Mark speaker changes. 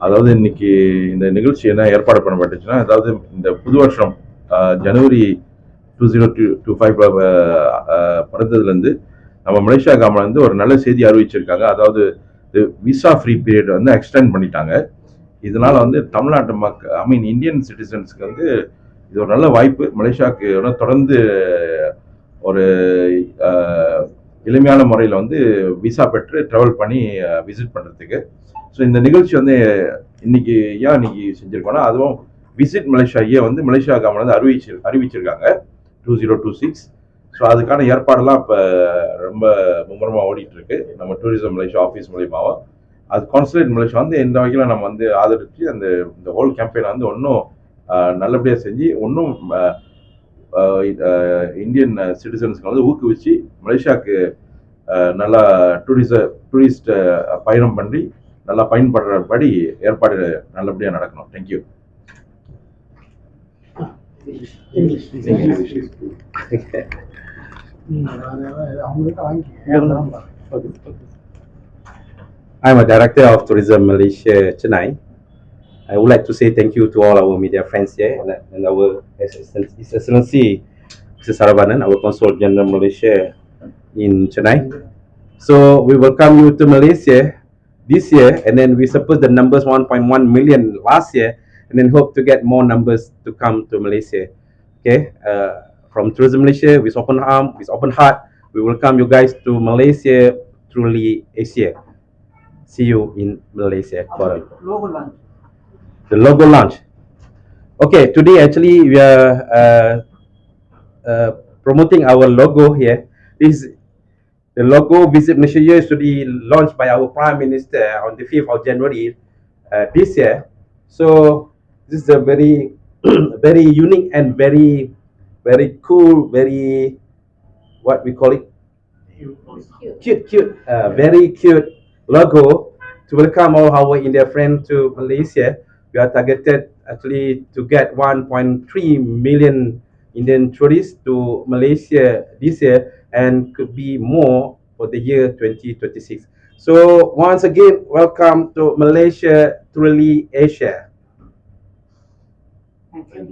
Speaker 1: அதாவது இன்னைக்கு இந்த நிகழ்ச்சி என்ன ஏற்பாடு பண்ணப்பட்டுச்சுன்னா, அதாவது இந்த புது வருஷம் ஜனவரி 2025 பிறந்ததுலேருந்து நம்ம மலேசியா கவர்மெண்ட் வந்து ஒரு நல்ல செய்தி அறிவிச்சிருக்காங்க. அதாவது விசா ஃப்ரீ பீரியட் வந்து எக்ஸ்டெண்ட் பண்ணிட்டாங்க. இதனால வந்து தமிழ்நாட்டு மக்கள் இந்தியன் சிட்டிசன்ஸ்க்கு வந்து இது ஒரு நல்ல வாய்ப்பு. மலேசியாவுக்கு தொடர்ந்து ஒரு எளிமையான முறையில் வந்து விசா பெற்று ட்ராவல் பண்ணி விசிட் பண்ணுறதுக்கு. ஸோ இந்த நிகழ்ச்சி வந்து இன்னைக்கு செஞ்சிருக்கோம்னா, அதுவும் விசிட் மலேசியா வந்து மலேசியா கவர்மெண்ட் வந்து அறிவிச்சிருக்காங்க 2026. ஸோ அதுக்கான ஏற்பாடெல்லாம் இப்போ ரொம்ப மும்முரமாக ஓடிட்டு இருக்கு நம்ம டூரிசம் மலேசியா ஆஃபீஸ் மூலியமாகவும். அது கான்சுலேட் மலேசியா வந்து எந்த வகையில் நம்ம வந்து ஆதரித்து இந்த ஹோல் கேம்பெயினை வந்து இன்னும் நல்லபடியாக செஞ்சு இன்னும் இந்தியன் சிட்டிசன்ஸ்க்கு வந்து ஊக்குவிச்சு மலேசியாவுக்கு நல்லா டூரிஸ்ட் பயணம் பண்ணி நல்லா பயன்படுறபடி ஏற்பாடு நல்லபடியாக நடக்கணும். Thank you.
Speaker 2: I'm a director of Tourism Malaysia, Chennai. I would like to say thank you to all our media friends here and our His Excellency Mr. Saravanan, our Consul General Malaysia in Chennai. So we welcome you to Malaysia this year, and then we suppose the numbers 1.1 million last year, and then hope to get more numbers to come to Malaysia. Okay, from Tourism Malaysia, with open arm, with open heart, we welcome you guys to Malaysia, truly Asia. See you in Malaysia.
Speaker 3: Logo launch.
Speaker 2: The logo launch. Okay, today actually we are promoting our logo here. The logo Visit Malaysia is to be launched by our Prime Minister on the 5th of January this year. So this is a very very unique and very cool, very what we call it, cute, very cute logo to welcome all our Indian friends to Malaysia. We are targeted actually to get 1.3 million Indian tourists to Malaysia this year, and could be more for the year 2026. So once again, welcome to Malaysia, truly Asia.
Speaker 3: Thank you.